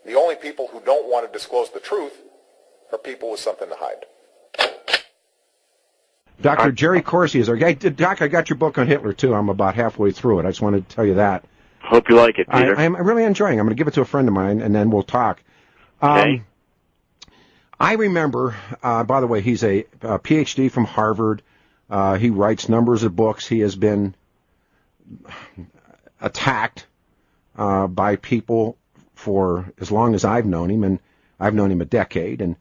The only people who don't want to disclose the truth are people with something to hide. Dr. Jerry Corsi is our guy. Doc, I got your book on Hitler, too. I'm about halfway through it. I just wanted to tell you that. Hope you like it, Peter. I'm really enjoying it. I'm going to give it to a friend of mine, and then we'll talk. Okay. I remember, by the way, he's a Ph.D. from Harvard. He writes numbers of books. He has been attacked by people for as long as I've known him, and I've known him a decade. And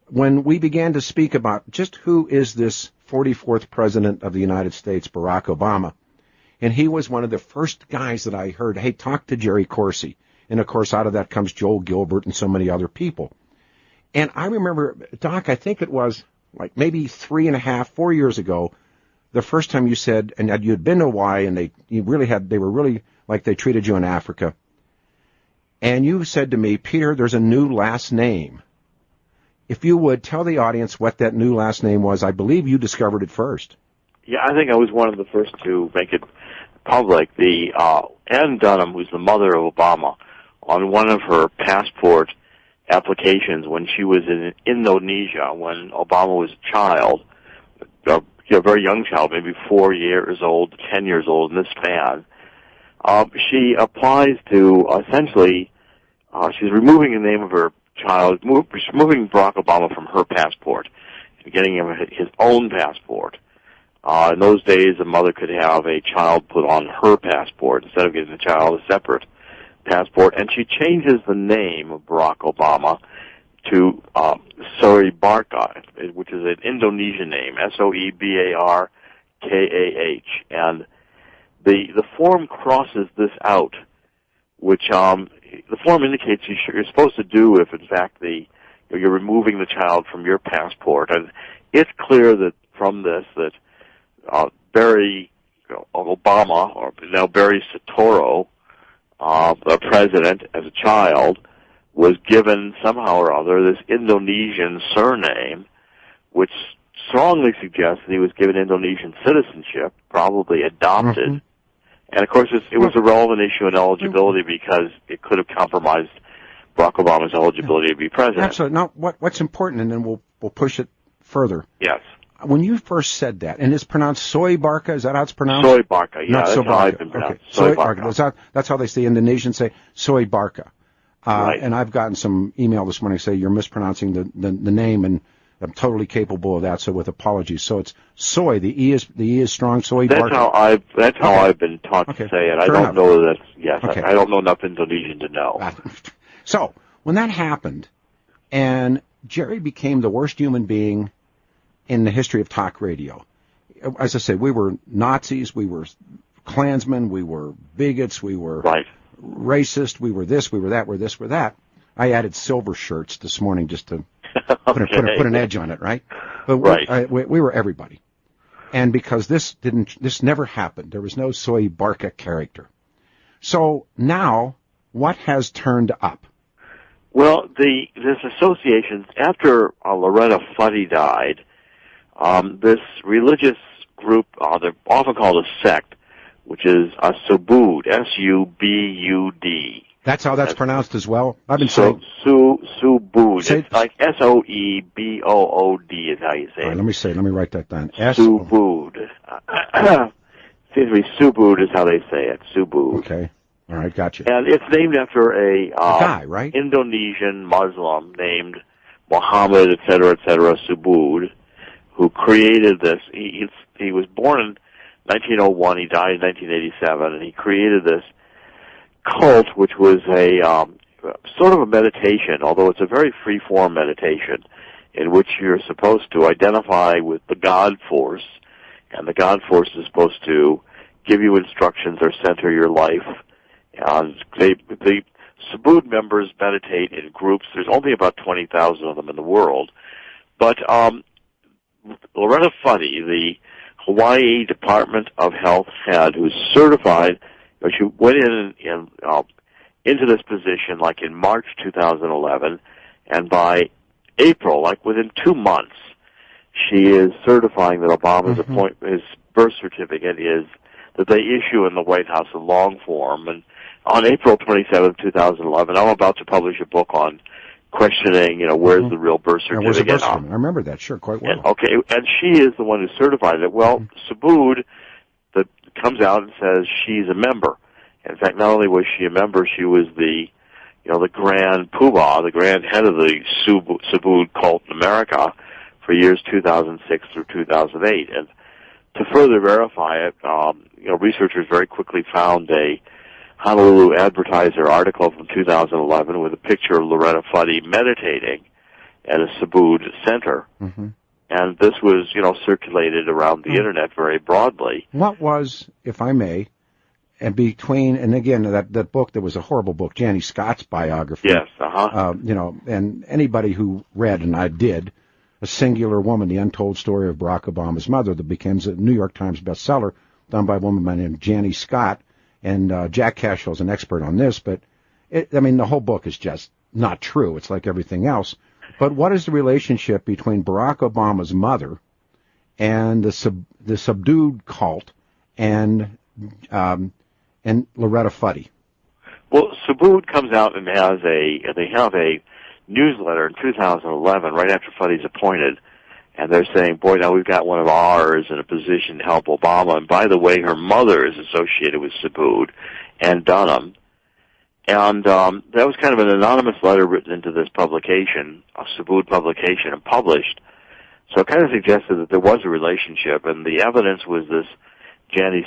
when we began to speak about just who is this 44th President of the United States, Barack Obama, and he was one of the first guys that I heard, hey, talk to Jerry Corsi. And, of course, out of that comes Joel Gilbert and so many other people. And I remember, Doc, I think it was like maybe 3.5, 4 years ago, the first time you said, and you had been to Hawaii, and they were really like they treated you in Africa. And you said to me, Peter, there's a new last name. If you would tell the audience what that new last name was, I believe you discovered it first. Yeah, I think I was one of the first to make it public. The Ann Dunham, who's the mother of Obama, on one of her passport applications when she was in Indonesia, when Obama was a child, a very young child, maybe 4 years old, 10 years old in this span, she applies to essentially, she's removing the name of her child, removing Barack Obama from her passport and getting him his own passport. In those days, a mother could have a child put on her passport instead of getting the child a separate passport, and she changes the name of Barack Obama to Soebarkah, which is an Indonesian name, Soebarkah, and the form crosses this out, which the form indicates you're supposed to do if, in fact, you're removing the child from your passport, and it's clear that from this that Barry Obama, or now Barry Soetoro, the president, as a child, was given somehow or other this Indonesian surname, which strongly suggests that he was given Indonesian citizenship, probably adopted. Mm-hmm. And, of course, it was a relevant issue in eligibility because it could have compromised Barack Obama's eligibility to be president. Absolutely. Now, what's important, and then we'll push it further. Yes. When you first said that, and it's pronounced Soebarkah, is that how it's pronounced? Soebarkah, yeah, not that's Soebarkah. How I've been pronounced. Okay. Soebarkah. That's how they say Indonesians say Soebarkah. Right. And I've gotten some email this morning saying you're mispronouncing the name, and I'm totally capable of that. So with apologies. So it's soy. The E is strong. Soebarkah. That's how I've been taught to say it. I don't know that. Yes, I don't know enough Indonesian to know. So when that happened, and Jerry became the worst human being in the history of talk radio. As I said, we were Nazis, we were Klansmen, we were bigots, we were racist, we were this, we were that, we're this, we're that. I added silver shirts this morning just to put an edge on it, right? But we were everybody. And because this never happened, there was no Soebarkah character. So now, what has turned up? Well, this associations, after Loretta Fuddy died, this religious group, they're often called a sect, which is Subud, S-U-B-U-D. That's how that's pronounced as well? I've been saying... Subud. It's like S-O-E-B-O-O-D is how you say it. Let me write that down. Subud. Seems to be Subud is how they say it. Subud. Okay. All right, gotcha. And it's named after a guy, right? Indonesian Muslim named Muhammad, et cetera, Subud, who created this. He was born in 1901. He died in 1987, and he created this cult, which was a sort of a meditation, although it's a very free-form meditation, in which you're supposed to identify with the God force, and the God force is supposed to give you instructions or center your life. And the Subud members meditate in groups. There's only about 20,000 of them in the world. But Loretta Fuddy, the Hawaii Department of Health head, who's certified, she went into this position like in March 2011, and by April, like within 2 months, she is certifying that Obama's his birth certificate is that they issue in the White House in long form, and on April 27, 2011, I'm about to publish a book on questioning, where's the real birth certificate? Where's the birth certificate? I remember that, sure, quite well. And she is the one who certified it. Well, Subud comes out and says she's a member. In fact, not only was she a member, she was the grand poobah, the grand head of the Subud cult in America for years 2006 through 2008. And to further verify it, researchers very quickly found a Honolulu Advertiser article from 2011 with a picture of Loretta Fuddy meditating at a Subud center. Mm-hmm. And this was, circulated around the Internet very broadly. What was, if I may, and again, that book, there was a horrible book, Janie Scott's biography. Yes, and anybody who read, and I did, A Singular Woman, The Untold Story of Barack Obama's Mother, that became a New York Times bestseller, done by a woman named Janie Scott, and Jack Cashell's an expert on this, but, the whole book is just not true. It's like everything else. But what is the relationship between Barack Obama's mother and the Subud cult and Loretta Fuddy? Well, Subud comes out and they have a newsletter in 2011, right after Fuddy's appointed, and they're saying, boy, now we've got one of ours in a position to help Obama, and by the way, her mother is associated with Subud and Dunham. And that was kind of an anonymous letter written into this publication, a Subud publication, and published. So it kind of suggested that there was a relationship, and the evidence was this Janie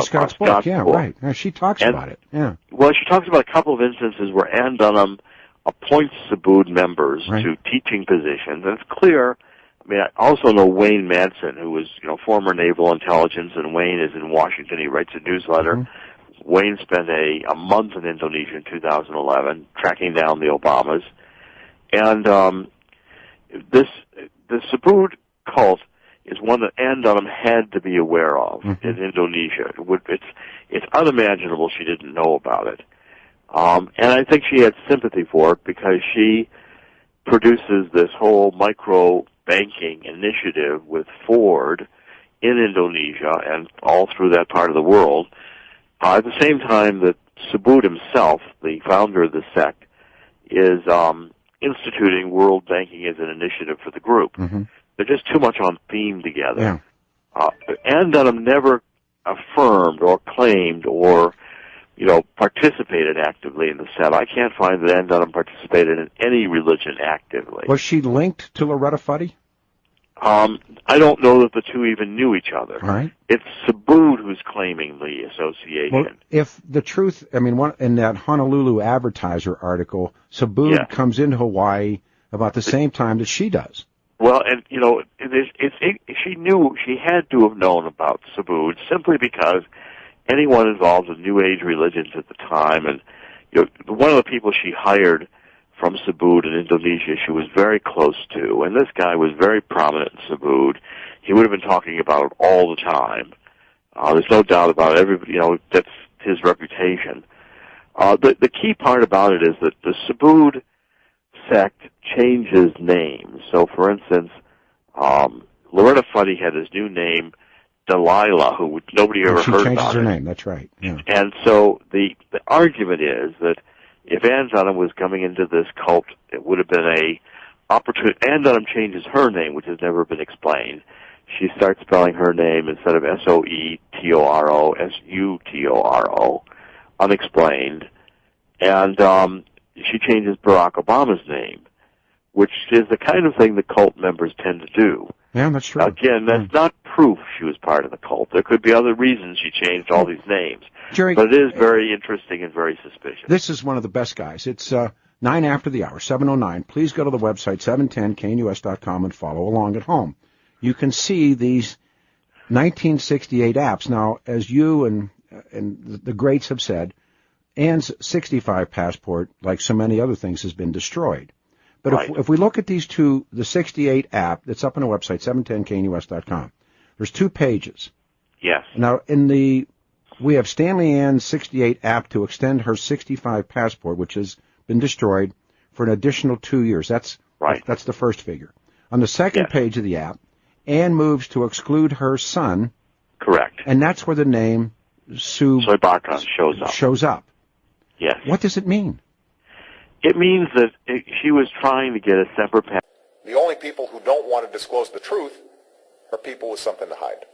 Scott's book. Yeah, right. She talks about it. Yeah. Well, she talks about a couple of instances where Ann Dunham appoints Subud members to teaching positions, and it's clear. I also know Wayne Madsen, who was, former naval intelligence, and Wayne is in Washington. He writes a newsletter. Mm-hmm. Wayne spent a month in Indonesia in 2011 tracking down the Obamas. And the Subud cult is one that Ann Dunham had to be aware of in Indonesia. It's unimaginable she didn't know about it. And I think she had sympathy for it because she produces this whole micro banking initiative with Ford in Indonesia and all through that part of the world. At the same time that Subud himself, the founder of the sect, is instituting world banking as an initiative for the group. Mm-hmm. They're just too much on theme together. Yeah. Ann Dunham never affirmed or claimed or, participated actively in the sect. I can't find that Ann Dunham participated in any religion actively. Was she linked to Loretta Fuddy? I don't know that the two even knew each other. Right. It's Subud who's claiming the association. Well, if the truth, in that Honolulu Advertiser article, Subud comes into Hawaii about the same time that she does. Well, and she knew, she had to have known about Subud simply because anyone involved in New Age religions at the time, and one of the people she hired from Subud in Indonesia, she was very close to, and this guy was very prominent in Subud. He would have been talking about it all the time. There's no doubt about it. Everybody, that's his reputation. The key part about it is that the Subud sect changes names. So, for instance, Loretta Fuddy had his new name, Delilah, who nobody ever heard about. She changes her name, that's right. Yeah. And so the argument is that if Ann Dunham was coming into this cult, it would have been a opportunity. Ann Dunham changes her name, which has never been explained. She starts spelling her name instead of Soetoro, Sutoro, unexplained. And she changes Barack Obama's name, which is the kind of thing the cult members tend to do. Yeah, that's true. Again, that's not proof she was part of the cult. There could be other reasons she changed all these names. Jerry, but it is very interesting and very suspicious. This is one of the best guys. It's 9 after the hour, 7:09. Please go to the website, 710knus.com, and follow along at home. You can see these 1968 apps. Now, as you and the greats have said, Ann's 65 passport, like so many other things, has been destroyed. But right. if we look at these two, the 68 app that's up on our website, 710knus.com, there's 2 pages. Yes. Now, we have Stanley Ann's 68 app to extend her 65 passport, which has been destroyed, for an additional 2 years. That's right. That's the first figure. On the second page of the app, Ann moves to exclude her son. Correct. And that's where the name Soebarkah shows up. Yes. What does it mean? It means that she was trying to get a separate path. The only people who don't want to disclose the truth are people with something to hide.